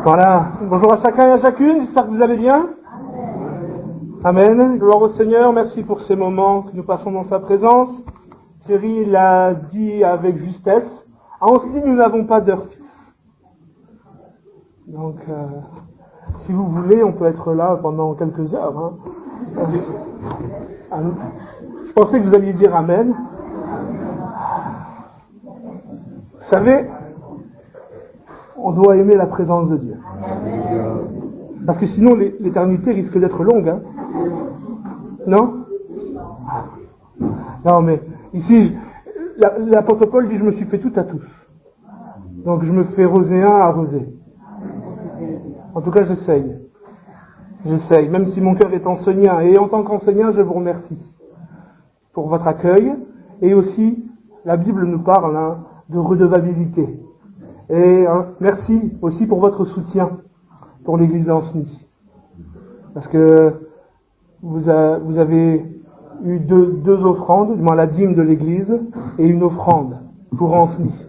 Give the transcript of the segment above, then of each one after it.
Voilà. Bonjour à chacun et à chacune. J'espère que vous allez bien. Amen. Gloire au Seigneur. Merci pour ces moments que nous passons dans sa présence. Thierry l'a dit avec justesse. À Ancenis, nous n'avons pas d'heure fixe. Donc, si vous voulez, on peut être là pendant quelques heures. Je pensais que vous alliez dire Amen. Vous savez, on doit aimer la présence de Dieu. Parce que sinon, l'éternité risque d'être longue. Non ? Non, mais ici, l'apôtre Paul dit, je me suis fait tout à tous. Donc, je me fais roséen à rosé. En tout cas, j'essaye. Même si mon cœur est enseignant. Et en tant qu'enseignant, je vous remercie pour votre accueil. Et aussi, la Bible nous parle de redevabilité. Et merci aussi pour votre soutien pour l'église d'Ancenis. Parce que vous avez eu deux offrandes, du moins la dîme de l'église, et une offrande pour Ancenis.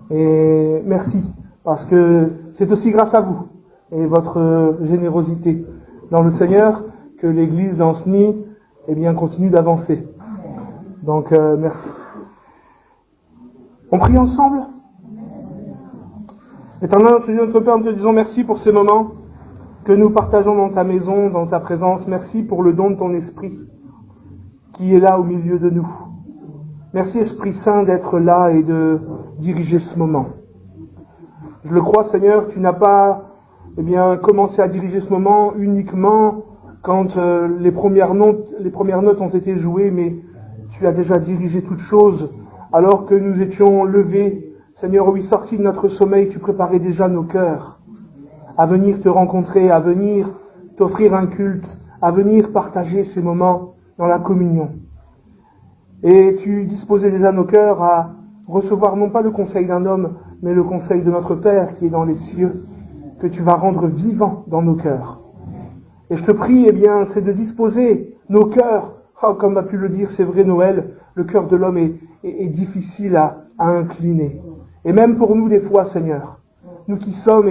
Et merci, parce que c'est aussi grâce à vous et votre générosité dans le Seigneur que l'église d'Ancenis continue d'avancer. Donc merci. On prie ensemble ? Éternel, Seigneur notre Père, nous te disons merci pour ces moments que nous partageons dans ta maison, dans ta présence. Merci pour le don de ton esprit qui est là au milieu de nous. Merci Esprit Saint d'être là et de diriger ce moment. Je le crois, Seigneur, tu n'as pas commencé à diriger ce moment uniquement quand les premières notes ont été jouées, mais tu as déjà dirigé toutes choses alors que nous étions levés. Seigneur, oui, sortis de notre sommeil, tu préparais déjà nos cœurs à venir te rencontrer, à venir t'offrir un culte, à venir partager ces moments dans la communion. Et tu disposais déjà nos cœurs à recevoir non pas le conseil d'un homme, mais le conseil de notre Père qui est dans les cieux, que tu vas rendre vivant dans nos cœurs. Et je te prie, c'est de disposer nos cœurs, comme a pu le dire, c'est vrai Noël, le cœur de l'homme est difficile à incliner. Et même pour nous des fois, Seigneur, nous qui sommes,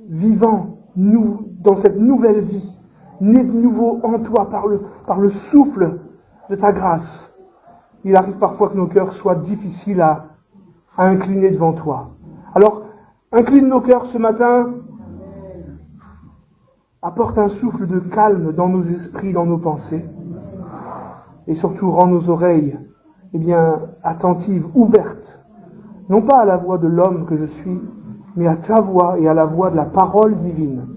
vivants, nous, dans cette nouvelle vie, nés de nouveau en toi par le souffle de ta grâce, il arrive parfois que nos cœurs soient difficiles à incliner devant toi. Alors, incline nos cœurs ce matin, apporte un souffle de calme dans nos esprits, dans nos pensées, et surtout rends nos oreilles, attentives, ouvertes, non pas à la voix de l'homme que je suis, mais à ta voix et à la voix de la parole divine.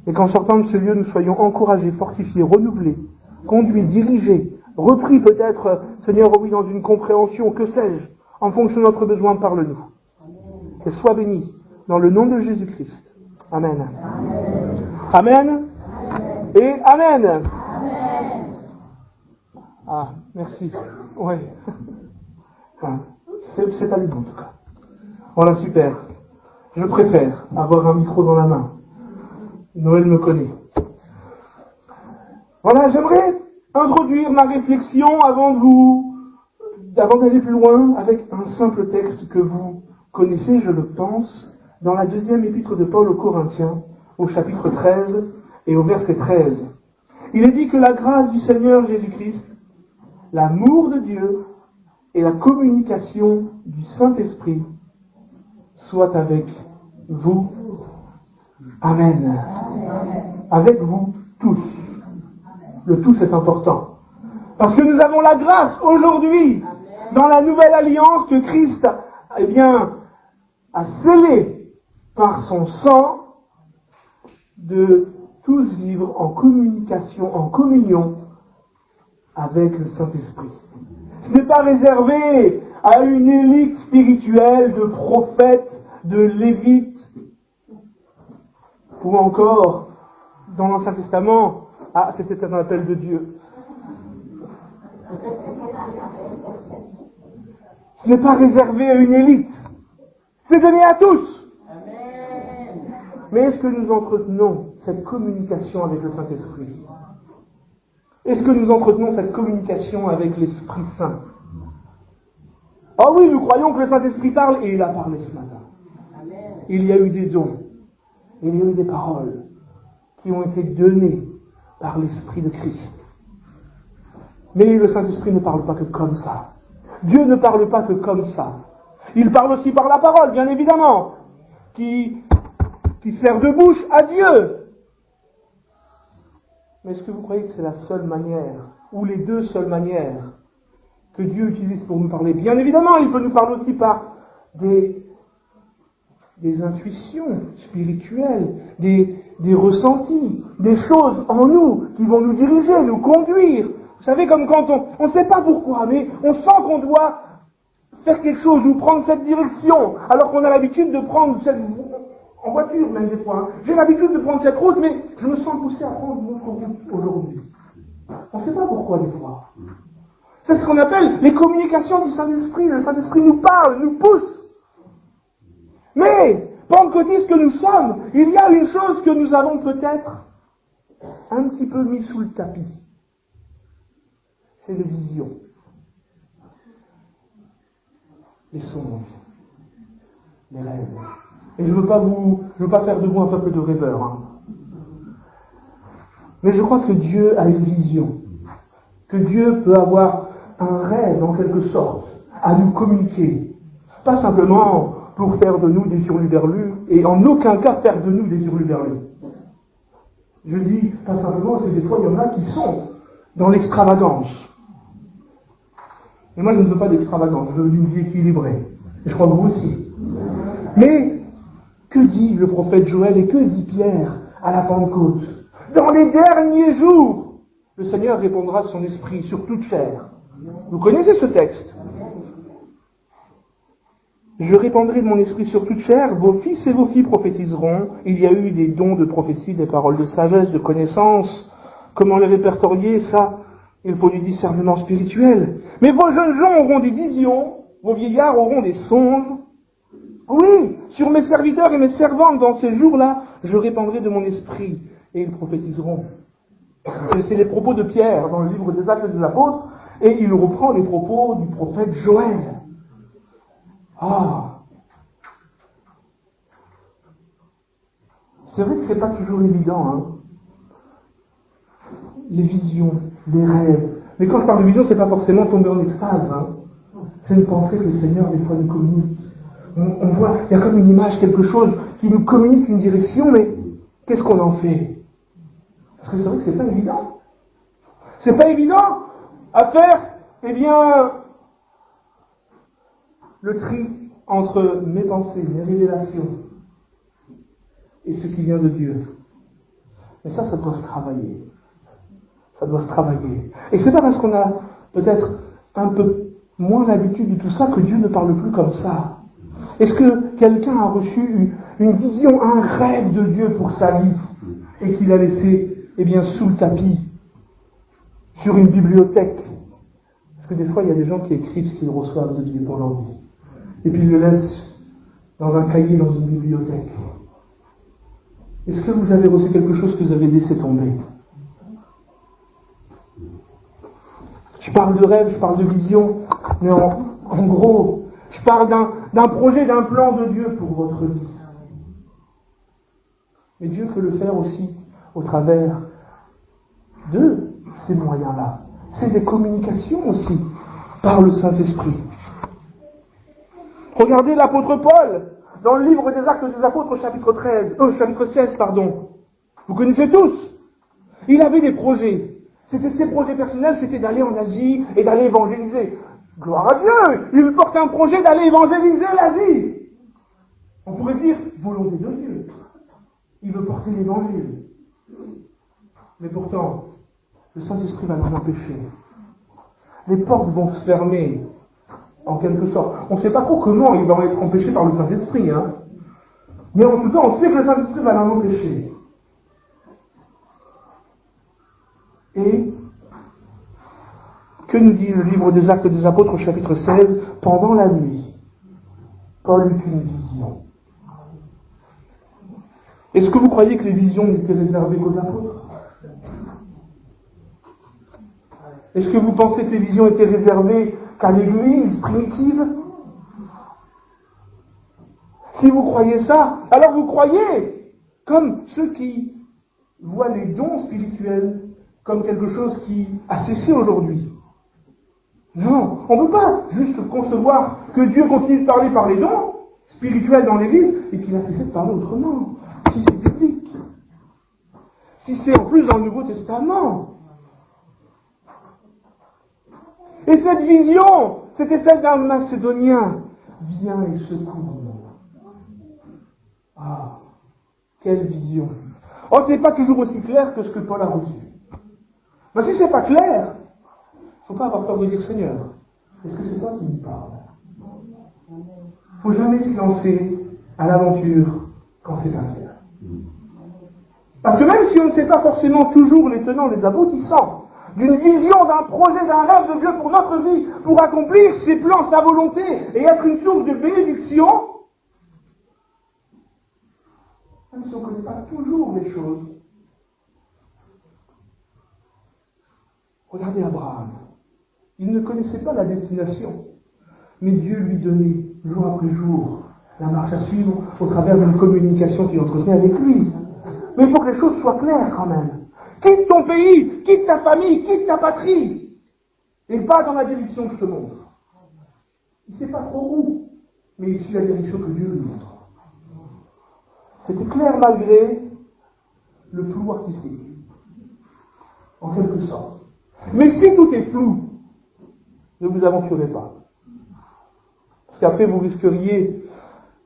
Et qu'en sortant de ce lieu, nous soyons encouragés, fortifiés, renouvelés, conduits, dirigés, repris peut-être, Seigneur, oui, dans une compréhension, que sais-je, en fonction de notre besoin, parle-nous. Et sois béni, dans le nom de Jésus-Christ. Amen. Amen. Et Amen. Amen. Ah, merci. Ouais. C'est allé en tout cas. Voilà, super. Je préfère avoir un micro dans la main. Noël me connaît. Voilà, j'aimerais introduire ma réflexion avant d'aller plus loin avec un simple texte que vous connaissez, je le pense, dans la deuxième épître de Paul aux Corinthiens, au chapitre 13 et au verset 13. Il est dit que la grâce du Seigneur Jésus-Christ, l'amour de Dieu et la communication du Saint-Esprit soit avec vous. Amen. Avec vous tous. Le tous est important. Parce que nous avons la grâce aujourd'hui, dans la nouvelle alliance que Christ a scellée par son sang, de tous vivre en communication, en communion avec le Saint-Esprit. Ce n'est pas réservé à une élite spirituelle de prophètes, de lévites, ou encore, dans l'Ancien Testament, c'était un appel de Dieu. Ce n'est pas réservé à une élite. C'est donné à tous. Amen. Mais est-ce que nous entretenons cette communication avec le Saint-Esprit ? Est-ce que nous entretenons cette communication avec l'Esprit Saint ? Ah oui, nous croyons que le Saint-Esprit parle, et il a parlé ce matin. Amen. il y a eu des dons, il y a eu des paroles qui ont été données par l'Esprit de Christ. Mais le Saint-Esprit ne parle pas que comme ça. Dieu ne parle pas que comme ça. Il parle aussi par la parole, bien évidemment, qui sert de bouche à Dieu. Mais est-ce que vous croyez que c'est la seule manière, ou les deux seules manières, que Dieu utilise pour nous parler? Bien évidemment, il peut nous parler aussi par des intuitions spirituelles, des ressentis, des choses en nous qui vont nous diriger, nous conduire. Vous savez, comme quand on ne sait pas pourquoi, mais on sent qu'on doit faire quelque chose ou prendre cette direction, alors qu'on a l'habitude de prendre cette... En voiture même des fois. J'ai l'habitude de prendre cette route, mais je me sens poussé à prendre une autre route aujourd'hui. On ne sait pas pourquoi des fois. C'est ce qu'on appelle les communications du Saint-Esprit. Le Saint-Esprit nous parle, nous pousse. Mais, pentecôtistes que nous sommes, il y a une chose que nous avons peut-être un petit peu mis sous le tapis. C'est les visions. Les songes. Les rêves. Et je veux pas faire de vous un peuple de rêveurs. Hein. Mais je crois que Dieu a une vision. Que Dieu peut avoir un rêve, en quelque sorte, à nous communiquer. Pas simplement pour faire de nous des hurluberlus, et en aucun cas faire de nous des hurluberlus. Je dis pas simplement, parce que des fois il y en a qui sont dans l'extravagance. Et moi je ne veux pas d'extravagance, je veux une vie équilibrée. Et je crois que vous aussi. Mais, que dit le prophète Joël et que dit Pierre à la Pentecôte? Dans les derniers jours, le Seigneur répandra son esprit sur toute chair. Vous connaissez ce texte? Je répandrai de mon esprit sur toute chair, vos fils et vos filles prophétiseront. Il y a eu des dons de prophétie, des paroles de sagesse, de connaissance. Comment les répertorier? Ça, il faut du discernement spirituel. Mais vos jeunes gens auront des visions, vos vieillards auront des songes. Oui, sur mes serviteurs et mes servantes dans ces jours-là, je répandrai de mon esprit et ils prophétiseront. Et c'est les propos de Pierre dans le livre des Actes des Apôtres et il reprend les propos du prophète Joël. Ah, c'est vrai que c'est pas toujours évident, hein. Les visions, les rêves. Mais quand je parle de vision, c'est pas forcément tomber en extase, hein. C'est une pensée que le Seigneur des fois nous communique. On voit, il y a comme une image, quelque chose qui nous communique une direction, mais qu'est-ce qu'on en fait? Parce que c'est vrai que c'est pas évident. C'est pas évident à faire, eh bien, le tri entre mes pensées, mes révélations et ce qui vient de Dieu. Mais ça doit se travailler. Ça doit se travailler. Et c'est pas parce qu'on a peut-être un peu moins l'habitude de tout ça que Dieu ne parle plus comme ça. Est-ce que quelqu'un a reçu une vision, un rêve de Dieu pour sa vie et qu'il a laissé, eh bien, sous le tapis, sur une bibliothèque? Parce que des fois, il y a des gens qui écrivent ce qu'ils reçoivent de Dieu pour leur vie. Et puis ils le laissent dans un cahier, dans une bibliothèque. Est-ce que vous avez reçu quelque chose que vous avez laissé tomber? Je parle de rêve, je parle de vision, mais en gros, je parle d'un projet, d'un plan de Dieu pour votre vie. Mais Dieu peut le faire aussi au travers de ces moyens-là. C'est des communications aussi par le Saint-Esprit. Regardez l'apôtre Paul dans le livre des Actes des Apôtres, chapitre 16. Vous connaissez tous. Il avait des projets. Ses projets personnels, c'était d'aller en Asie et d'aller évangéliser. Gloire à Dieu! Il porte un projet d'aller évangéliser l'Asie. On pourrait dire volonté de Dieu. Il veut porter l'évangile. Mais pourtant, le Saint-Esprit va l'en empêcher. Les portes vont se fermer, en quelque sorte. On ne sait pas trop comment il va être empêché par le Saint-Esprit, hein. Mais en tout cas, on sait que le Saint-Esprit va l'en empêcher. Et que nous dit le livre des Actes des Apôtres, chapitre 16? Pendant la nuit, Paul eut une vision. Est-ce que vous croyez que les visions n'étaient réservées qu'aux apôtres? Est-ce que vous pensez que les visions étaient réservées qu'à l'Église primitive? Si vous croyez ça, alors vous croyez comme ceux qui voient les dons spirituels comme quelque chose qui a cessé aujourd'hui. Non, on ne peut pas juste concevoir que Dieu continue de parler par les dons spirituels dans l'Église et qu'il a cessé de parler autrement. Si c'est biblique, si c'est en plus dans le Nouveau Testament. Et cette vision, c'était celle d'un Macédonien. Viens et secours-nous. Ah, quelle vision. Oh, c'est pas toujours aussi clair que ce que Paul a reçu. Mais si c'est pas clair, il ne faut pas avoir peur de dire Seigneur, est-ce que c'est toi qui me parles? Il ne faut jamais se lancer à l'aventure quand c'est pas clair. Parce que même si on ne sait pas forcément toujours les tenants, les aboutissants d'une vision, d'un projet, d'un rêve de Dieu pour notre vie, pour accomplir ses plans, sa volonté et être une source de bénédiction, même si on ne connaît pas toujours les choses, regardez Abraham. Il ne connaissait pas la destination, mais Dieu lui donnait jour après jour la marche à suivre au travers d'une communication qu'il entretenait avec lui. Mais il faut que les choses soient claires quand même. Quitte ton pays, quitte ta famille, quitte ta patrie, et va dans la direction que je te montre. Il ne sait pas trop où, mais il suit la direction que Dieu lui montre. C'était clair malgré le flou artistique, en quelque sorte. Mais si tout est flou, ne vous aventurez pas. Parce qu'après, vous risqueriez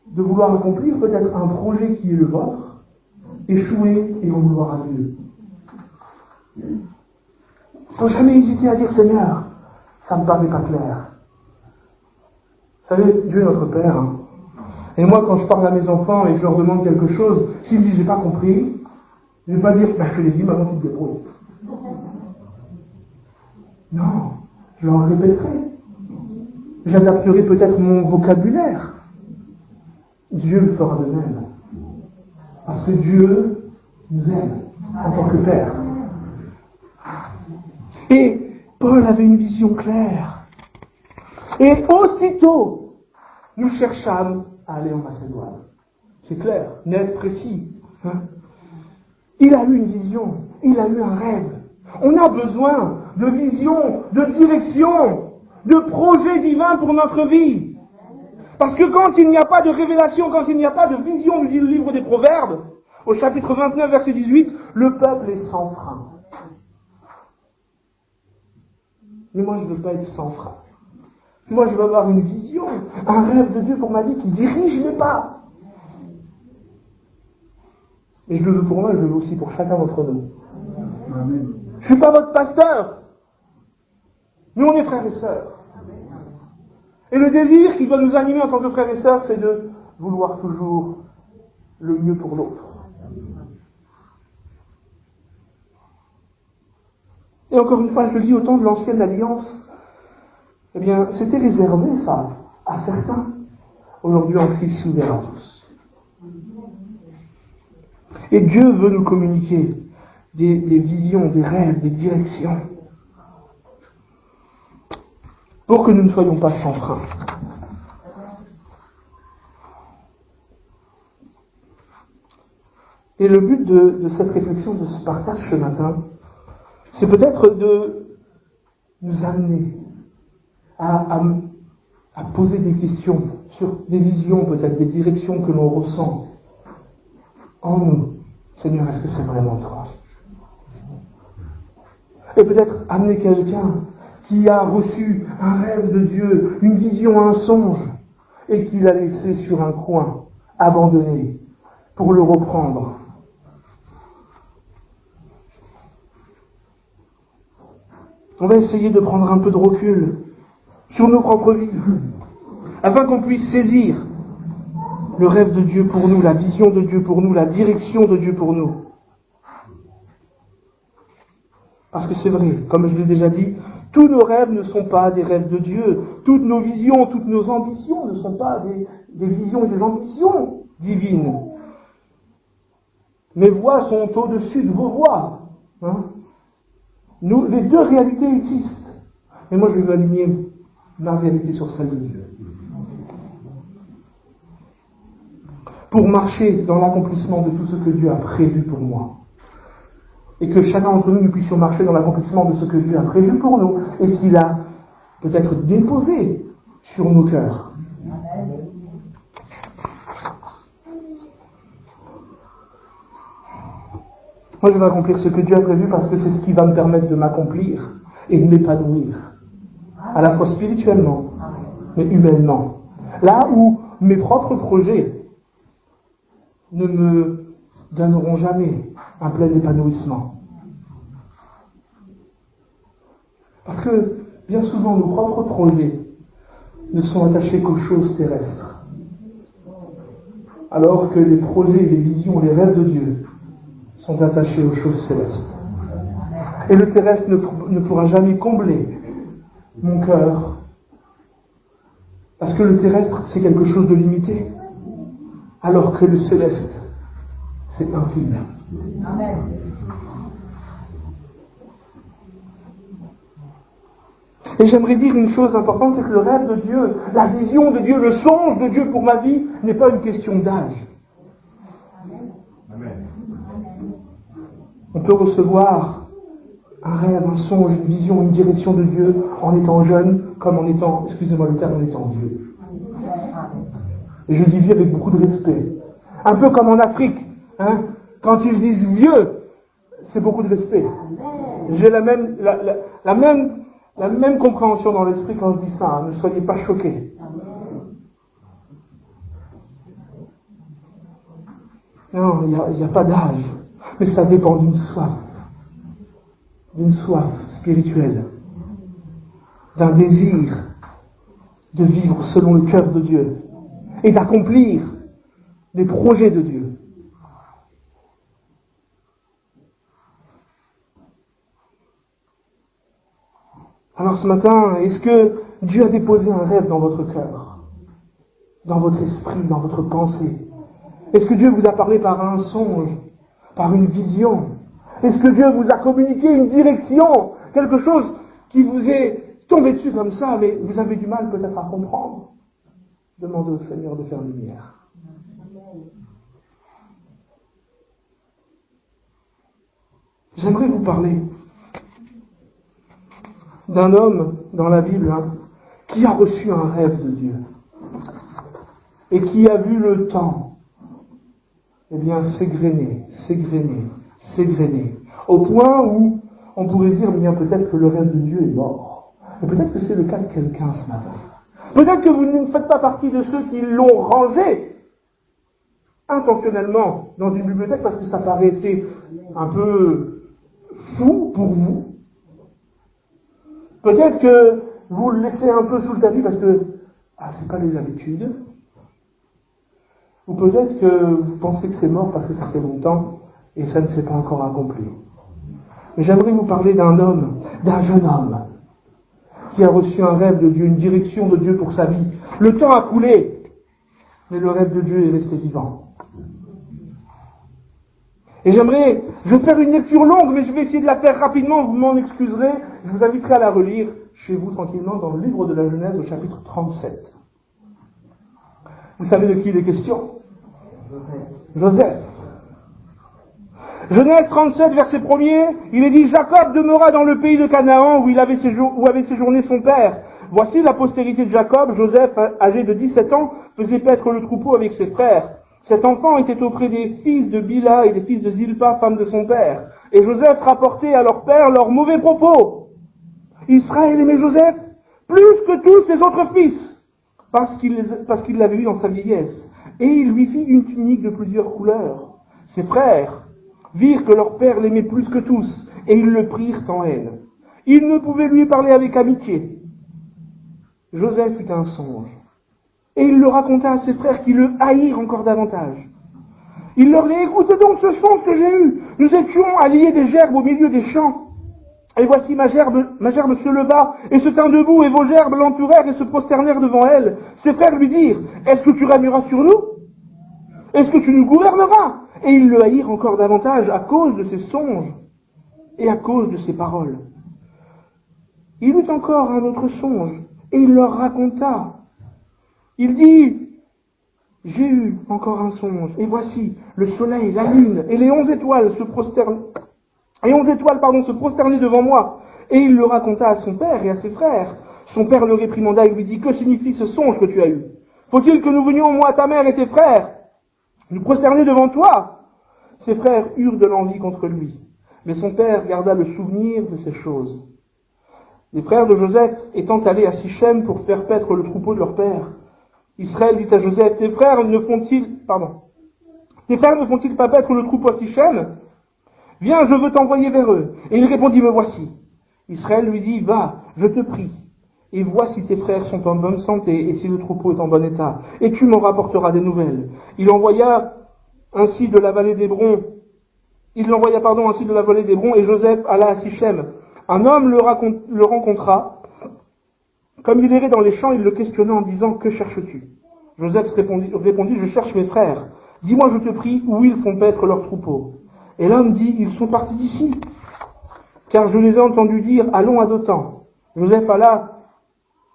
de vouloir accomplir peut-être un projet qui est le vôtre, échouer et en vouloir à Dieu. Il ne faut jamais hésiter à dire Seigneur, ça ne me paraît pas clair. Vous savez, Dieu est notre Père. Hein. Et moi, quand je parle à mes enfants et que je leur demande quelque chose, s'ils me disent j'ai pas compris, je ne vais pas dire je te l'ai dit, maintenant tu te débrouilles. Non, je leur répéterai. J'adapterai peut-être mon vocabulaire. Dieu le fera de même. Parce que Dieu nous aime en tant que Père. Et Paul avait une vision claire. Et aussitôt, nous cherchâmes à aller en Macédoine. C'est clair, net, précis. Hein? Il a eu une vision, il a eu un rêve. On a besoin de vision, de direction, de projet divin pour notre vie. Parce que quand il n'y a pas de révélation, quand il n'y a pas de vision, nous dit le livre des Proverbes, au chapitre 29, verset 18, le peuple est sans frein. Mais moi, je ne veux pas être sans frein. Moi, je veux avoir une vision, un rêve de Dieu pour ma vie qui dirige mes pas. Et je le veux pour moi, je le veux aussi pour chacun d'entre nous. Amen. Je ne suis pas votre pasteur. Nous, on est frères et sœurs. Et le désir qui doit nous animer en tant que frères et sœurs, c'est de vouloir toujours le mieux pour l'autre. Et encore une fois, je le dis, au temps de l'ancienne alliance, eh bien, c'était réservé, ça, à certains. Aujourd'hui, en Christ, ouvert à tous. Et Dieu veut nous communiquer des visions, des rêves, des directions, pour que nous ne soyons pas sans frein. Et le but de cette réflexion, de ce partage ce matin, c'est peut-être de nous amener à poser des questions sur des visions, peut-être des directions que l'on ressent en nous. Seigneur, est-ce que c'est vraiment toi? Et peut-être amener quelqu'un qui a reçu un rêve de Dieu, une vision, un songe, et qui l'a laissé sur un coin, abandonné, pour le reprendre. On va essayer de prendre un peu de recul sur nos propres vies, afin qu'on puisse saisir le rêve de Dieu pour nous, la vision de Dieu pour nous, la direction de Dieu pour nous. Parce que c'est vrai, comme je l'ai déjà dit, tous nos rêves ne sont pas des rêves de Dieu. Toutes nos visions, toutes nos ambitions ne sont pas des visions et des ambitions divines. Mes voix sont au-dessus de vos voix. Hein? Les deux réalités existent. Mais moi, je veux aligner ma réalité sur celle de Dieu. pour marcher dans l'accomplissement de tout ce que Dieu a prévu pour moi. Et que chacun d'entre nous puissions marcher dans l'accomplissement de ce que Dieu a prévu pour nous et qu'il a peut-être déposé sur nos cœurs. Moi, je vais accomplir ce que Dieu a prévu parce que c'est ce qui va me permettre de m'accomplir et de m'épanouir, à la fois spirituellement, mais humainement. Là où mes propres projets ne me donneront jamais un plein épanouissement. Parce que, bien souvent, nos propres projets ne sont attachés qu'aux choses terrestres. Alors que les projets, les visions, les rêves de Dieu sont attachés aux choses célestes. Et le terrestre ne pourra jamais combler mon cœur. Parce que le terrestre, c'est quelque chose de limité. Alors que le céleste, c'est infini. Amen. Et j'aimerais dire une chose importante, c'est que le rêve de Dieu, la vision de Dieu, le songe de Dieu pour ma vie n'est pas une question d'âge. Amen. On peut recevoir un rêve, un songe, une vision, une direction de Dieu en étant jeune, comme en étant, excusez-moi le terme, en étant vieux. Et je dis vieux avec beaucoup de respect. Un peu comme en Afrique, hein, quand ils disent vieux, c'est beaucoup de respect. J'ai la même compréhension dans l'esprit quand je dis ça, hein, ne soyez pas choqués. Non, il n'y a pas d'âge, mais ça dépend d'une soif spirituelle, d'un désir de vivre selon le cœur de Dieu et d'accomplir des projets de Dieu. Alors ce matin, est-ce que Dieu a déposé un rêve dans votre cœur, dans votre esprit, dans votre pensée? Est-ce que Dieu vous a parlé par un songe, par une vision? Est-ce que Dieu vous a communiqué une direction, quelque chose qui vous est tombé dessus comme ça, mais vous avez du mal peut-être à comprendre? Demandez au Seigneur de faire lumière. J'aimerais vous parler d'un homme dans la Bible qui a reçu un rêve de Dieu et qui a vu le temps s'égrener, au point où on pourrait dire bien peut-être que le rêve de Dieu est mort. Et peut-être que c'est le cas de quelqu'un ce matin. Peut-être que vous ne faites pas partie de ceux qui l'ont rangé intentionnellement dans une bibliothèque parce que ça paraissait un peu fou pour vous. Peut-être que vous le laissez un peu sous le tapis parce que c'est pas les habitudes. Ou peut-être que vous pensez que c'est mort parce que ça fait longtemps et ça ne s'est pas encore accompli. Mais j'aimerais vous parler d'un jeune homme, qui a reçu un rêve de Dieu, une direction de Dieu pour sa vie. Le temps a coulé, mais le rêve de Dieu est resté vivant. Et je vais faire une lecture longue, mais je vais essayer de la faire rapidement, vous m'en excuserez. Je vous inviterai à la relire chez vous tranquillement dans le livre de la Genèse au chapitre 37. Vous savez de qui il est question? Joseph. Genèse 37, verset 1er, il est dit: Jacob demeura dans le pays de Canaan où avait séjourné son père. Voici la postérité de Jacob. Joseph, âgé de 17 ans, faisait paître le troupeau avec ses frères. Cet enfant était auprès des fils de Bila et des fils de Zilpa, femme de son père. Et Joseph rapportait à leur père leurs mauvais propos. Israël aimait Joseph plus que tous ses autres fils, parce qu'il l'avait eu dans sa vieillesse. Et il lui fit une tunique de plusieurs couleurs. Ses frères virent que leur père l'aimait plus que tous, et ils le prirent en haine. Ils ne pouvaient lui parler avec amitié. Joseph eut un songe, et il le raconta à ses frères qui le haïrent encore davantage. Il leur dit: Écoutez donc ce songe que j'ai eu. Nous étions à lier des gerbes au milieu des champs. Et voici ma gerbe se leva et se tint debout, et vos gerbes l'entourèrent et se prosternèrent devant elle. Ses frères lui dirent: Est-ce que tu régneras sur nous? Est-ce que tu nous gouverneras? Et ils le haïrent encore davantage à cause de ses songes et à cause de ses paroles. Il eut encore un autre songe, et il leur raconta. Il dit: j'ai eu encore un songe, et voici, le soleil, la lune, et les 11 étoiles se prosternaient devant moi. Et il le raconta à son père et à ses frères. Son père le réprimanda et lui dit, que signifie ce songe que tu as eu? Faut-il que nous venions, moi, ta mère et tes frères, nous prosterner devant toi? Ses frères eurent de l'envie contre lui, mais son père garda le souvenir de ces choses. Les frères de Joseph étant allés à Sichem pour faire paître le troupeau de leur père, Israël dit à Joseph, tes frères ne font-ils pas paître le troupeau à Sichem? Viens, je veux t'envoyer vers eux. Et il répondit, me voici. Israël lui dit, va, je te prie, et vois si tes frères sont en bonne santé et si le troupeau est en bon état, et tu m'en rapporteras des nouvelles. Il l'envoya ainsi de la vallée d'Hébron, et Joseph alla à Sichem. Un homme le rencontra. Comme il errait dans les champs, il le questionna en disant, que cherches-tu? Joseph répondit, je cherche mes frères. Dis-moi, je te prie, où ils font paître leur troupeau. Et l'homme dit, ils sont partis d'ici, car je les ai entendus dire, allons à Dothan. Joseph alla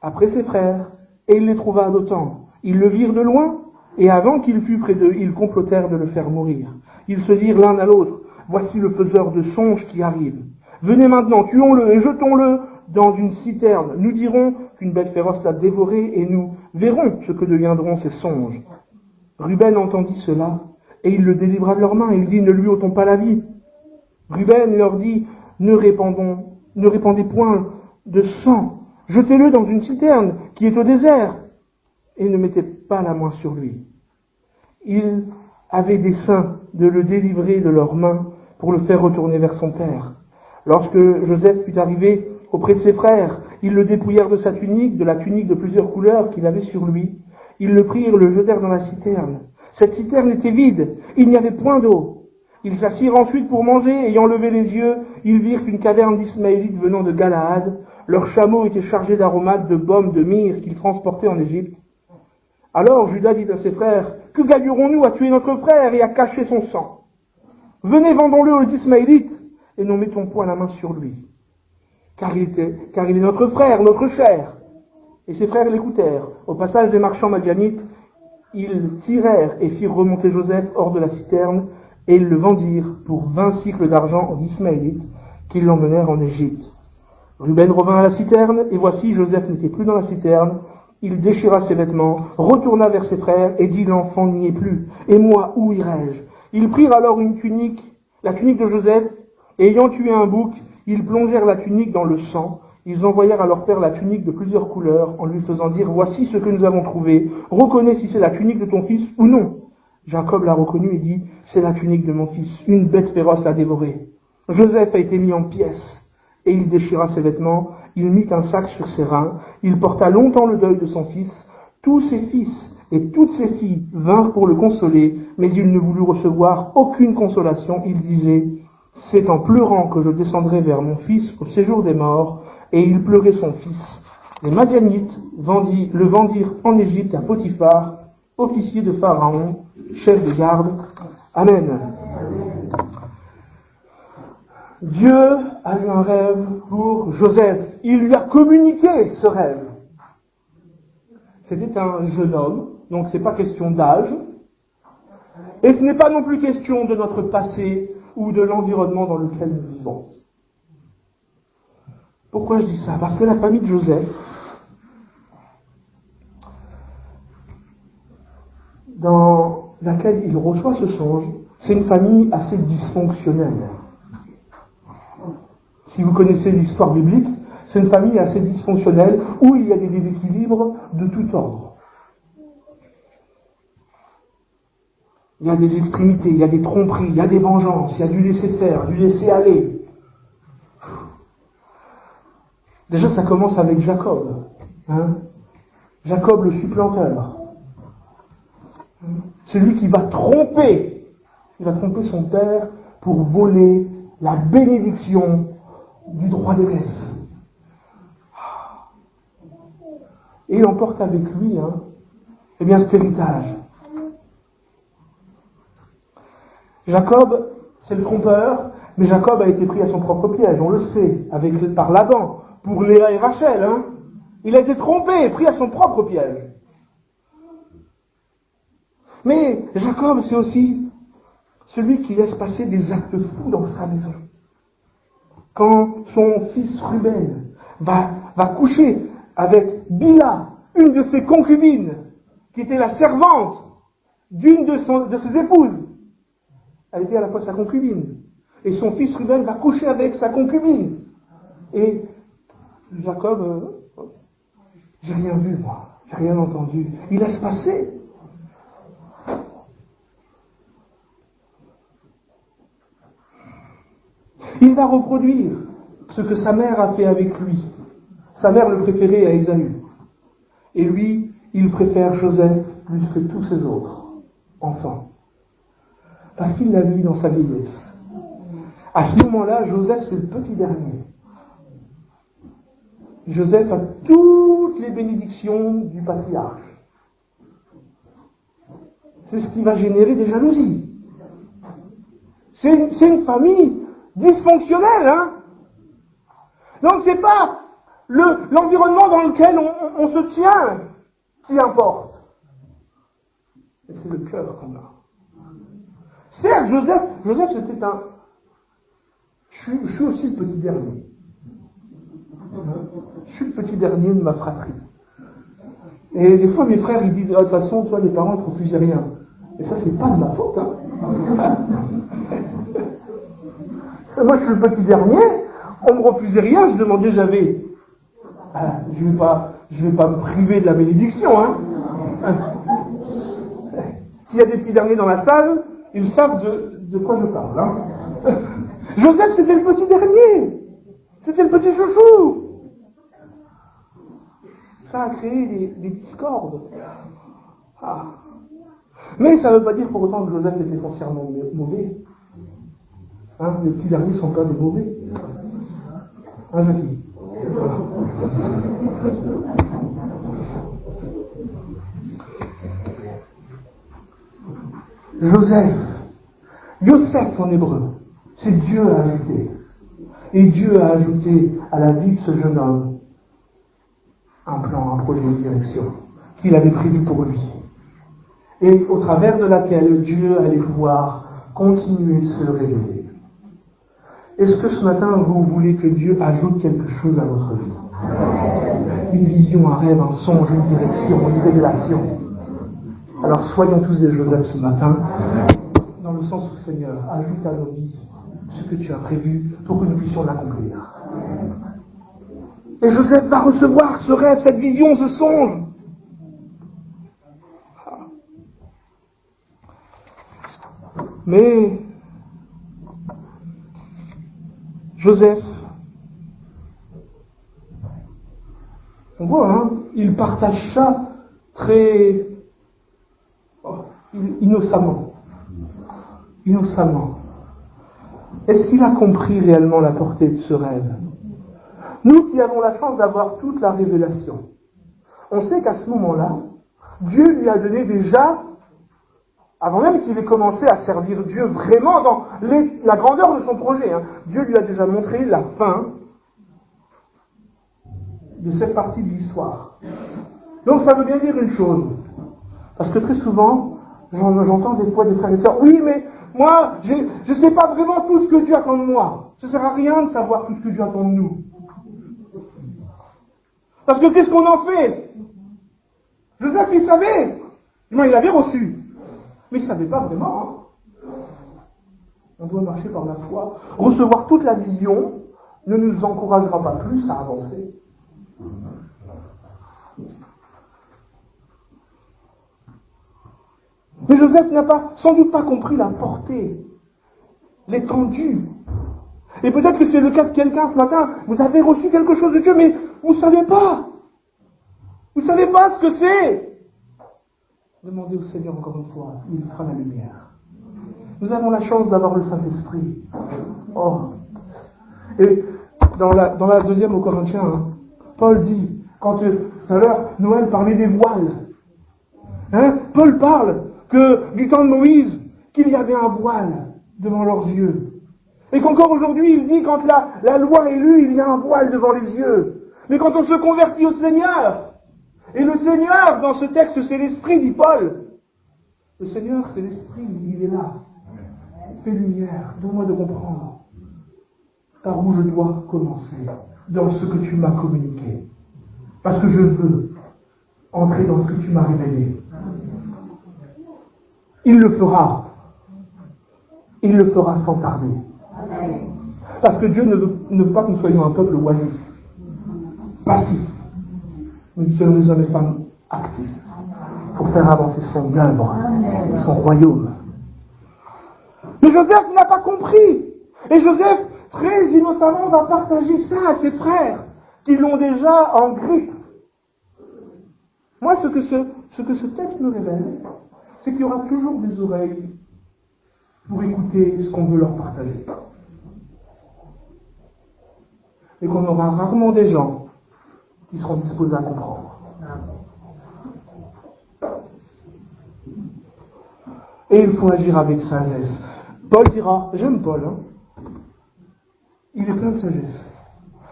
après ses frères, et il les trouva à Dothan. Ils le virent de loin, et avant qu'il fût près d'eux, ils complotèrent de le faire mourir. Ils se dirent l'un à l'autre, voici le faiseur de songes qui arrive. Venez maintenant, tuons-le et jetons-le dans une citerne. Nous dirons qu'une bête féroce l'a dévoré, et nous verrons ce que deviendront ces songes. Ruben entendit cela, et il le délivra de leurs mains. Il dit, ne lui ôtons pas la vie. Ruben leur dit, ne répandez point de sang. Jetez-le dans une citerne qui est au désert, et ne mettez pas la main sur lui. Ils avaient dessein de le délivrer de leurs mains pour le faire retourner vers son père. Lorsque Joseph fut arrivé auprès de ses frères, ils le dépouillèrent de sa tunique, de la tunique de plusieurs couleurs qu'il avait sur lui. Ils le prirent, le jetèrent dans la citerne. Cette citerne était vide, il n'y avait point d'eau. Ils s'assirent ensuite pour manger, ayant levé les yeux, ils virent une caverne d'Ismaélites venant de Galaad. Leurs chameaux étaient chargés d'aromates, de baume, de myrrhe qu'ils transportaient en Égypte. Alors Judas dit à ses frères, que gagnerons-nous à tuer notre frère et à cacher son sang? Venez, vendons-le aux Ismaélites, et ne mettons point la main sur lui. Car il est notre frère, notre chair. Et ses frères l'écoutèrent. Au passage des marchands madianites, ils tirèrent et firent remonter Joseph hors de la citerne, et ils le vendirent pour 20 cycles d'argent aux Ismaélites, qui l'emmenèrent en Égypte. Ruben revint à la citerne, et voici, Joseph n'était plus dans la citerne. Il déchira ses vêtements, retourna vers ses frères, et dit, l'enfant n'y est plus. Et moi, où irai-je? Ils prirent alors une tunique, la tunique de Joseph, et ayant tué un bouc, ils plongèrent la tunique dans le sang. Ils envoyèrent à leur père la tunique de plusieurs couleurs, en lui faisant dire, voici ce que nous avons trouvé, reconnais si c'est la tunique de ton fils ou non. Jacob l'a reconnu et dit, c'est la tunique de mon fils, une bête féroce l'a dévoré. Joseph a été mis en pièces, et il déchira ses vêtements, il mit un sac sur ses reins, il porta longtemps le deuil de son fils. Tous ses fils et toutes ses filles vinrent pour le consoler, mais il ne voulut recevoir aucune consolation. Il disait, c'est en pleurant que je descendrai vers mon fils au séjour des morts, et il pleurait son fils. Les Madianites le vendirent en Égypte à Potiphar, officier de Pharaon, chef de garde. Amen. Dieu a eu un rêve pour Joseph. Il lui a communiqué ce rêve. C'était un jeune homme, donc c'est pas question d'âge. Et ce n'est pas non plus question de notre passé ou de l'environnement dans lequel nous vivons. Pourquoi je dis ça? Parce que la famille de Joseph, dans laquelle il reçoit ce songe, c'est une famille assez dysfonctionnelle. Si vous connaissez l'histoire biblique, c'est une famille assez dysfonctionnelle où il y a des déséquilibres de tout ordre. Il y a des extrémités, il y a des tromperies, il y a des vengeances, il y a du laisser-faire, du laisser-aller. Déjà, ça commence avec Jacob. Jacob le supplanteur. Celui qui va tromper. Il va tromper son père pour voler la bénédiction du droit d'aînesse. Et il emporte avec lui, cet héritage. Jacob, c'est le trompeur, mais Jacob a été pris à son propre piège, on le sait, par Laban, pour Léa et Rachel. Il a été trompé et pris à son propre piège. Mais Jacob, c'est aussi celui qui laisse passer des actes fous dans sa maison. Quand son fils Ruben va coucher avec Bila, une de ses concubines, qui était la servante d'une de ses épouses, elle était à la fois sa concubine, et son fils Ruben va coucher avec sa concubine. Et Jacob, j'ai rien vu moi, j'ai rien entendu. Il laisse passer. Il va reproduire ce que sa mère a fait avec lui. Sa mère le préférait à Ésaü. Et lui, il préfère Joseph plus que tous ses autres enfants. Parce qu'il l'a vu dans sa vieillesse. À ce moment-là, Joseph, c'est le petit dernier. Joseph a toutes les bénédictions du patriarche. C'est ce qui va générer des jalousies. C'est une famille dysfonctionnelle, hein. Donc c'est pas l'environnement dans lequel on se tient qui importe. Et c'est le cœur qu'on a. Certes, Joseph c'était un... Je suis aussi le petit dernier. Je suis le petit dernier de ma fratrie. Et des fois mes frères ils disent, de toute façon, toi les parents ne te refusaient rien. Et ça c'est pas de ma faute, hein. Moi je suis le petit dernier, on me refusait rien, je demandais j'avais. Je vais pas me priver de la bénédiction, hein. S'il y a des petits derniers dans la salle, ils savent de quoi je parle, hein. Joseph c'était le petit dernier, c'était le petit chouchou. Ça a créé des discordes. Mais ça ne veut pas dire pour autant que Joseph était foncièrement mauvais. Hein, les petits derniers ne sont pas des mauvais. Hein, je dis. Yosef en hébreu, c'est Dieu a ajouté. Et Dieu a ajouté à la vie de ce jeune homme un plan, un projet, une direction qu'il avait prévu pour lui. Et au travers de laquelle Dieu allait pouvoir continuer de se révéler. Est-ce que ce matin, vous voulez que Dieu ajoute quelque chose à votre vie? Une vision, un rêve, un songe, une direction, une révélation. Alors soyons tous des Joseph ce matin, dans le sens où Seigneur, ajoute à nos vies ce que tu as prévu pour que nous puissions l'accomplir. Et Joseph va recevoir ce rêve, cette vision, ce songe. Mais Joseph, on voit, hein, il partage ça très innocemment. Est-ce qu'il a compris réellement la portée de ce rêve? Nous qui avons la chance d'avoir toute la révélation, on sait qu'à ce moment-là, Dieu lui a donné déjà, avant même qu'il ait commencé à servir Dieu vraiment dans la grandeur de son projet, hein, Dieu lui a déjà montré la fin de cette partie de l'histoire. Donc ça veut bien dire une chose, parce que très souvent, j'entends des fois des frères et sœurs, oui mais moi, je ne sais pas vraiment tout ce que Dieu attend de moi. Ça ne sert à rien de savoir tout ce que Dieu attend de nous. Parce que qu'est-ce qu'on en fait? Joseph, il savait. Non, il l'avait reçu. Mais il ne savait pas vraiment. Hein. On doit marcher par la foi. Recevoir toute la vision ne nous encouragera pas plus à avancer. Mais Joseph n'a sans doute pas compris la portée, l'étendue. Et peut-être que c'est le cas de quelqu'un ce matin, vous avez reçu quelque chose de Dieu, mais vous ne savez pas. Vous ne savez pas ce que c'est. Demandez au Seigneur encore une fois, il fera la lumière. Nous avons la chance d'avoir le Saint-Esprit. Oh. Et dans la deuxième aux Corinthiens, hein, Paul dit, quand tout à l'heure Noël parlait des voiles, hein, Paul parle que du temps de Moïse, qu'il y avait un voile devant leurs yeux. Et qu'encore aujourd'hui, il dit, quand la loi est lue, il y a un voile devant les yeux. Mais quand on se convertit au Seigneur, et le Seigneur, dans ce texte, c'est l'Esprit, dit Paul, Le Seigneur, c'est l'Esprit, il est là. Fais lumière, donne-moi de comprendre par où je dois commencer dans ce que tu m'as communiqué. Parce que je veux entrer dans ce que tu m'as révélé. Il le fera. Il le fera sans tarder. Parce que Dieu ne veut pas que nous soyons un peuple oisif, passif. Mais nous soyons des hommes et femmes actifs pour faire avancer son œuvre, son royaume. Mais Joseph n'a pas compris. Et Joseph, très innocemment, va partager ça à ses frères qui l'ont déjà en grippe. Moi, ce que ce texte me révèle, c'est qu'il y aura toujours des oreilles pour écouter ce qu'on veut leur partager. Et qu'on aura rarement des gens qui seront disposés à comprendre. Et il faut agir avec sagesse. Paul dira, j'aime Paul, il est plein de sagesse.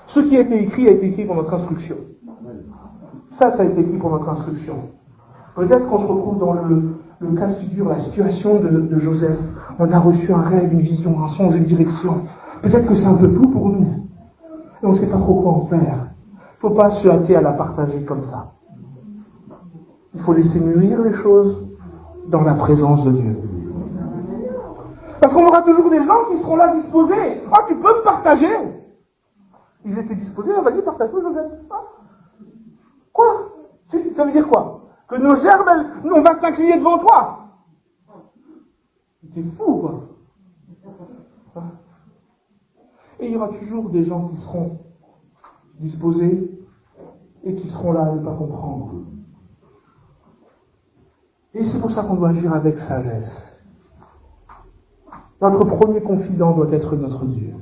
Ce qui a été écrit pour notre instruction. Ça a été écrit pour notre instruction. Peut-être qu'on se retrouve dans le cas de figure, la situation de Joseph. On a reçu un rêve, une vision, un songe, une direction. Peut-être que c'est un peu flou pour nous. Et on ne sait pas trop quoi en faire. Il ne faut pas se hâter à la partager comme ça. Il faut laisser mûrir les choses dans la présence de Dieu. Parce qu'on aura toujours des gens qui seront là disposés. Ah, tu peux me partager? Ils étaient disposés, vas-y, partage-moi Joseph. Ah. Quoi? Ça veut dire quoi? Que nos gerbes, on va s'incliner devant toi. T'es fou, quoi. Et il y aura toujours des gens qui seront disposés et qui seront là à ne pas comprendre. Et c'est pour ça qu'on doit agir avec sagesse. Notre premier confident doit être notre Dieu.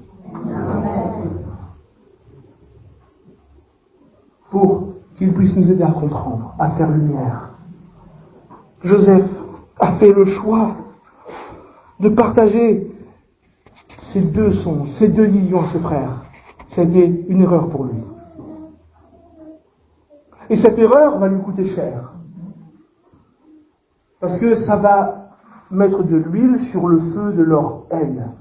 Pour qu'il puisse nous aider à comprendre, à faire lumière. Joseph a fait le choix de partager ces deux songes, ces deux visions à ses frères. C'était une erreur pour lui. Et cette erreur va lui coûter cher. Parce que ça va mettre de l'huile sur le feu de leur haine.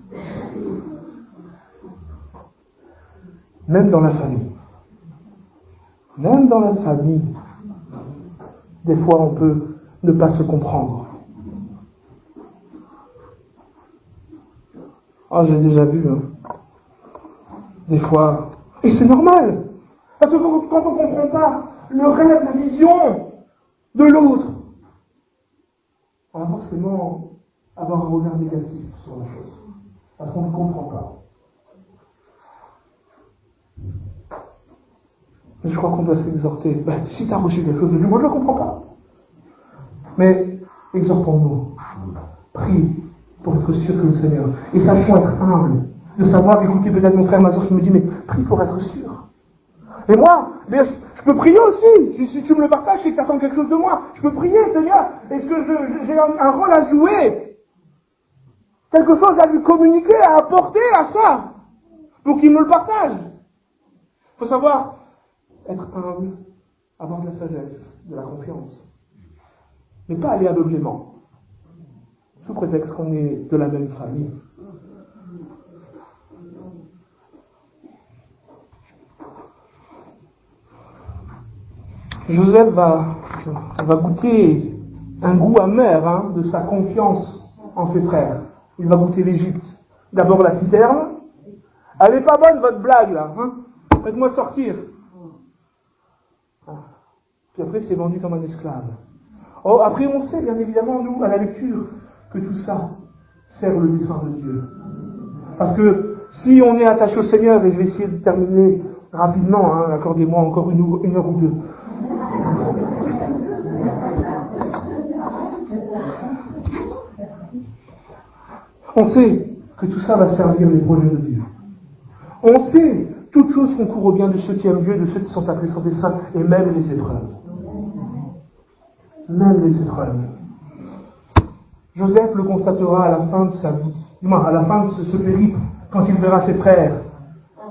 Même dans la famille. Même dans la famille, des fois on peut ne pas se comprendre. Ah, j'ai déjà vu, des fois. Et c'est normal. Parce que quand on ne comprend pas le rêve, la vision de l'autre, on va forcément avoir un regard négatif sur la chose. Parce qu'on ne comprend pas. Mais je crois qu'on doit s'exhorter. Si tu as reçu quelque chose de Dieu, moi je ne comprends pas. Mais exhortons-nous. Prie pour être sûr que le Seigneur. Et sachons être humbles. De savoir, écouter peut-être mon frère, ma soeur qui me dit, mais prie pour être sûr. Et moi, je peux prier aussi. Si tu me le partages, c'est que tu attends quelque chose de moi. Je peux prier, Seigneur. Est-ce que j'ai un rôle à jouer? Quelque chose à lui communiquer, à apporter à ça, pour qu'il me le partage. Il faut savoir être humble, avoir de la sagesse, de la confiance. Mais pas aller aveuglément, sous prétexte qu'on est de la même famille. Joseph va goûter un goût amer de sa confiance en ses frères. Il va goûter l'Égypte. D'abord la citerne. Elle n'est pas bonne votre blague là. Faites-moi sortir. Puis après c'est vendu comme un esclave. Oh, après on sait bien évidemment, nous, à la lecture, que tout ça sert le dessein de Dieu. Parce que si on est attaché au Seigneur, et je vais essayer de terminer rapidement, accordez-moi encore une heure ou deux. On sait que tout ça va servir les projets de Dieu. On sait toutes choses concourent au bien de ceux qui aiment Dieu, de ceux qui sont appelés sur des saints, et même les épreuves. Même les épreuves. Joseph le constatera à la fin de sa vie, à la fin de ce périple, quand il verra ses frères.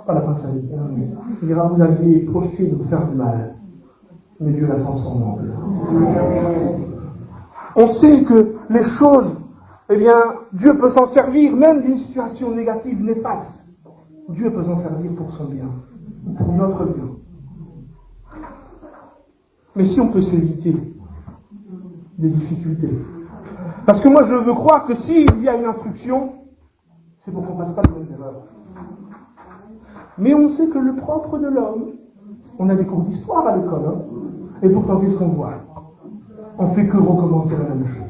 Pas à la fin de sa vie. Il dira, vous aviez projeté de vous faire du mal, mais Dieu l'a transformé en bien. On sait que les choses, eh bien, Dieu peut s'en servir, même d'une situation négative, néfaste. Dieu peut s'en servir pour son bien, pour notre bien. Mais si on peut s'éviter des difficultés. Parce que moi, je veux croire que s'il y a une instruction, c'est pour qu'on ne fasse pas de bonnes erreurs. Mais on sait que le propre de l'homme, on a des cours d'histoire à l'école, hein, et pourtant, qu'est-ce qu'on voit? On fait que recommencer la même chose.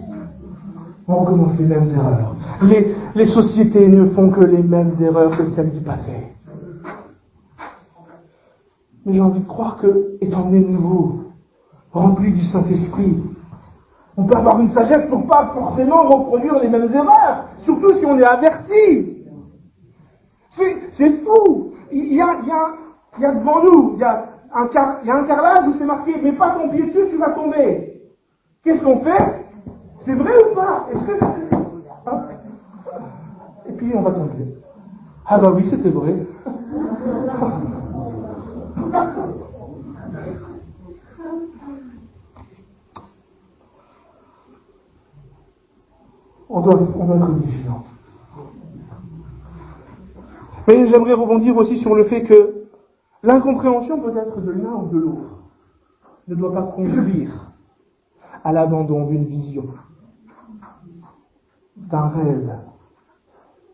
On recommence les mêmes erreurs. Les sociétés ne font que les mêmes erreurs que celles du passé. Mais j'ai envie de croire que, étant né nouveau, rempli du Saint-Esprit, on peut avoir une sagesse pour pas forcément reproduire les mêmes erreurs, surtout si on est averti. C'est fou. Il y a devant nous, il y a un carrelage où c'est marqué, mets pas ton pied dessus, tu vas tomber. Qu'est-ce qu'on fait? C'est vrai ou pas? Est-ce que... Et puis on va tomber. Ah bah oui, c'était vrai. On doit être vigilant. Mais j'aimerais rebondir aussi sur le fait que l'incompréhension peut-être de l'un ou de l'autre ne doit pas conduire à l'abandon d'une vision, d'un rêve,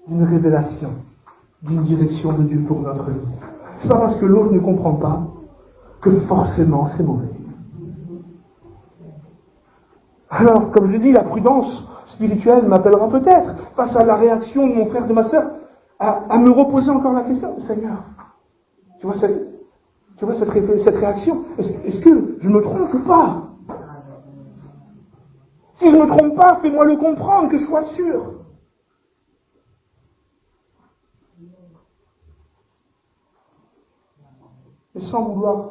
d'une révélation, d'une direction de Dieu pour notre vie. C'est pas parce que l'autre ne comprend pas que forcément c'est mauvais. Alors, comme je dis, la prudence spirituelle m'appellera peut-être, face à la réaction de mon frère, de ma sœur, à me reposer encore la question, Seigneur, tu vois cette réaction, est-ce que je me trompe ou pas? Si je ne me trompe pas, fais-moi le comprendre, que je sois sûr. Et sans vouloir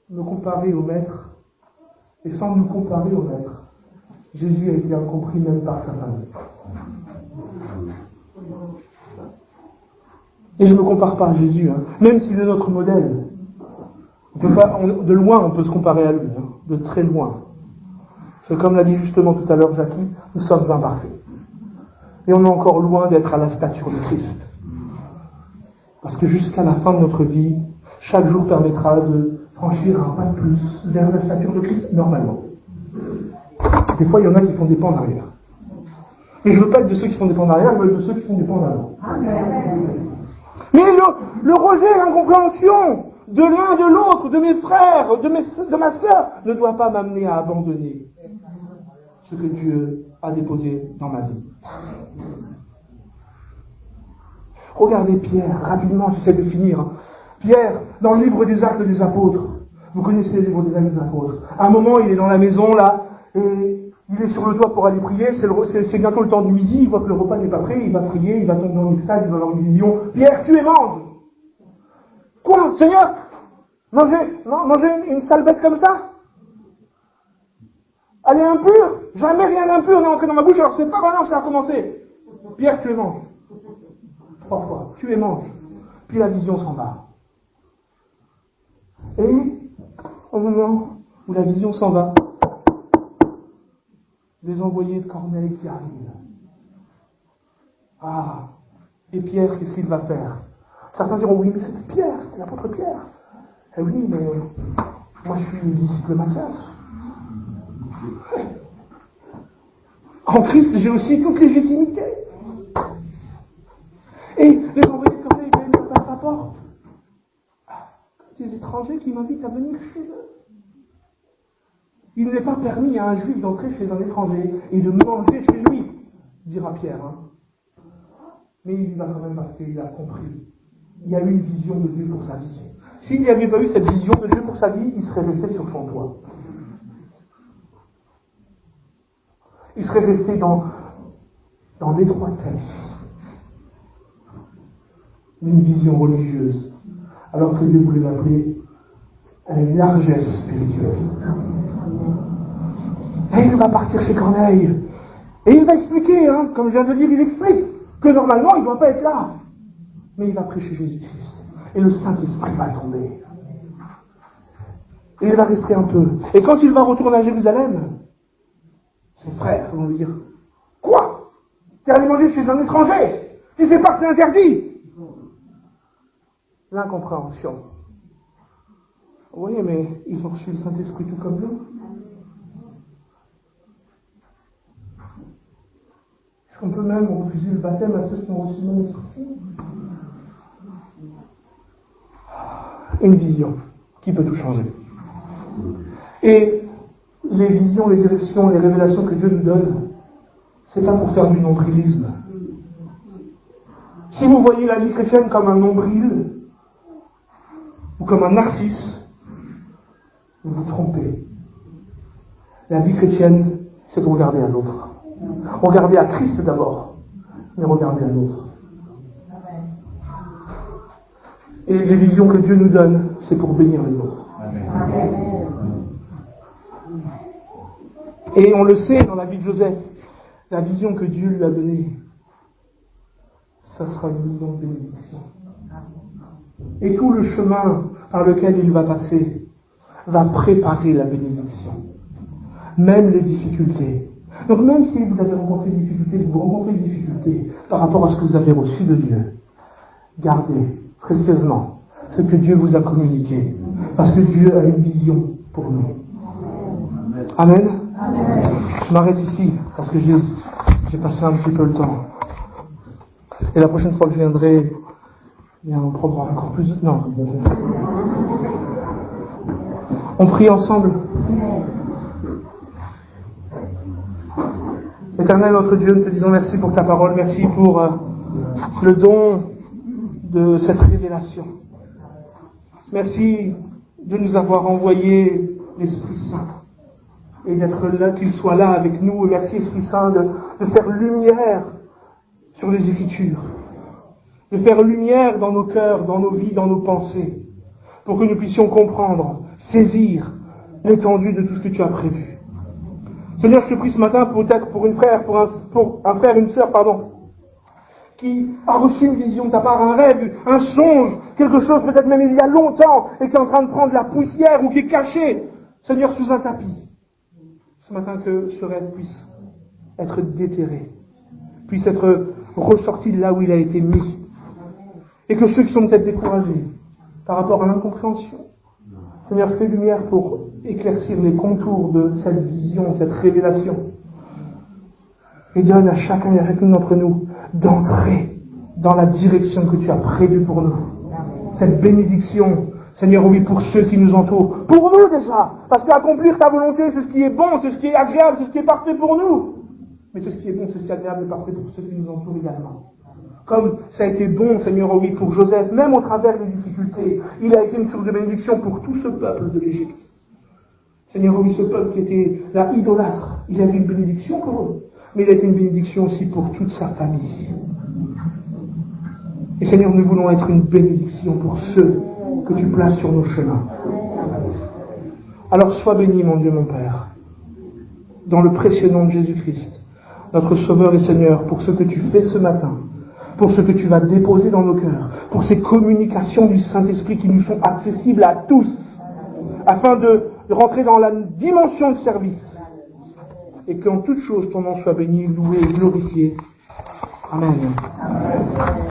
me comparer au Maître, et sans nous comparer au Maître, Jésus a été incompris même par sa famille. Et je ne me compare pas à Jésus, hein, même s'il est notre modèle. De loin, on peut se comparer à lui, hein, de très loin. C'est comme l'a dit justement tout à l'heure Jackie, nous sommes imparfaits. Et on est encore loin d'être à la stature de Christ. Parce que jusqu'à la fin de notre vie, chaque jour permettra de franchir un pas de plus vers la stature de Christ, normalement. Des fois, il y en a qui font des pas en arrière. Et je ne veux pas être de ceux qui font des pas en arrière, mais de ceux qui font des pas en avant. Mais le rejet, l'incompréhension de l'un, de l'autre, de mes frères, de ma sœur, ne doit pas m'amener à abandonner ce que Dieu a déposé dans ma vie. Regardez Pierre, rapidement, j'essaie de finir. Pierre, dans le livre des Actes des Apôtres, vous connaissez le livre des Actes des Apôtres. À un moment, il est dans la maison, là, et il est sur le toit pour aller prier, c'est bientôt le temps du midi, il voit que le repas n'est pas prêt, il va prier, il va tomber dans l'extase, il va avoir une vision. Pierre, tu es mange! Quoi, Seigneur? Manger une sale bête comme ça? Elle est impure? Jamais rien d'impur n'est entré dans ma bouche, alors c'est pas maintenant que ça a commencé. Pierre, tu es mange. 3 fois, tu es mange. Puis la vision s'en va. Et, au moment où la vision s'en va, les envoyés de Corneille qui arrivent. Ah, et Pierre, qu'est-ce qu'il va faire? Certains diront, oui, mais c'était Pierre, c'était l'apôtre Pierre. Eh oui, mais moi je suis le disciple de Matthias. En Christ, j'ai aussi toute légitimité. Et les envoyés de Corneille viennent à sa porte. Des étrangers qui m'invitent à venir chez eux. Il n'est pas permis à un juif d'entrer chez un étranger et de manger chez lui, dira Pierre. Hein. Mais il y va quand même parce qu'il a compris. Il y a eu une vision de Dieu pour sa vie. S'il n'y avait pas eu cette vision de Dieu pour sa vie, il serait resté sur son toit. Il serait resté dans l'étroitesse d'une vision religieuse, alors que Dieu voulait l'appeler à une largesse spirituelle. Et il va partir chez Corneille. Et il va expliquer, hein, comme je viens de le dire, il explique que normalement il ne doit pas être là. Mais il va prêcher Jésus-Christ. Et le Saint-Esprit va tomber. Et il va rester un peu. Et quand il va retourner à Jérusalem, Ses frères vont lui dire, quoi? T'es allé manger chez un étranger? Tu sais pas que c'est interdit? L'incompréhension. Oui, mais ils ont reçu le Saint-Esprit tout comme nous. Est-ce qu'on peut même refuser le baptême à ceux qui ont reçu le même esprit? Une vision qui peut tout changer. Et les visions, les directions, les révélations que Dieu nous donne, c'est pas pour faire du nombrilisme. Si vous voyez la vie chrétienne comme un nombril ou comme un narcisse, vous vous trompez. La vie chrétienne, c'est de regarder à l'autre. Regarder à Christ d'abord, mais regarder à l'autre. Et les visions que Dieu nous donne, c'est pour bénir les autres. Amen. Et on le sait dans la vie de Joseph, la vision que Dieu lui a donnée, ça sera une vision de bénédiction. Et tout le chemin par lequel il va passer va préparer la bénédiction. Même les difficultés. Donc même si vous avez rencontré des difficultés, vous rencontrez des difficultés par rapport à ce que vous avez reçu de Dieu, gardez précieusement ce que Dieu vous a communiqué. Parce que Dieu a une vision pour nous. Amen. Amen. Je m'arrête ici parce que j'ai passé un petit peu le temps. Et la prochaine fois que je viendrai, on prendra encore plus. Non. On prie ensemble. Éternel notre Dieu, nous te disons merci pour ta parole, merci pour le don de cette révélation. Merci de nous avoir envoyé l'Esprit Saint et d'être là, qu'il soit là avec nous. Et merci Esprit Saint de faire lumière sur les Écritures, de faire lumière dans nos cœurs, dans nos vies, dans nos pensées, pour que nous puissions comprendre, saisir l'étendue de tout ce que tu as prévu. Seigneur, je te prie ce matin peut-être pour un frère, une sœur, qui a reçu une vision de ta part, un rêve, un songe, quelque chose peut-être même il y a longtemps, et qui est en train de prendre la poussière ou qui est caché, Seigneur, sous un tapis. Ce matin, que ce rêve puisse être déterré, puisse être ressorti de là où il a été mis. Et que ceux qui sont peut-être découragés par rapport à l'incompréhension, Seigneur, fais lumière pour éclaircir les contours de cette vision, de cette révélation. Et donne à chacun et à chacune d'entre nous d'entrer dans la direction que tu as prévue pour nous. Cette bénédiction, Seigneur, oui, pour ceux qui nous entourent. Pour nous déjà, parce qu'accomplir ta volonté, c'est ce qui est bon, c'est ce qui est agréable, c'est ce qui est parfait pour nous. Mais c'est ce qui est bon, c'est ce qui est agréable et parfait pour ceux qui nous entourent également. Comme ça a été bon, Seigneur, oui, pour Joseph, même au travers des difficultés, il a été une source de bénédiction pour tout ce peuple de l'Égypte. Seigneur, oui, ce peuple qui était là idolâtre, il avait une bénédiction pour eux, mais il a été une bénédiction aussi pour toute sa famille. Et Seigneur, nous voulons être une bénédiction pour ceux que tu places sur nos chemins. Alors sois béni, mon Dieu, mon Père, dans le précieux nom de Jésus-Christ, notre Sauveur et Seigneur, pour ce que tu fais ce matin, pour ce que tu vas déposer dans nos cœurs, pour ces communications du Saint-Esprit qui nous sont accessibles à tous, afin de rentrer dans la dimension de service, et qu'en toute chose ton nom soit béni, loué et glorifié. Amen. Amen.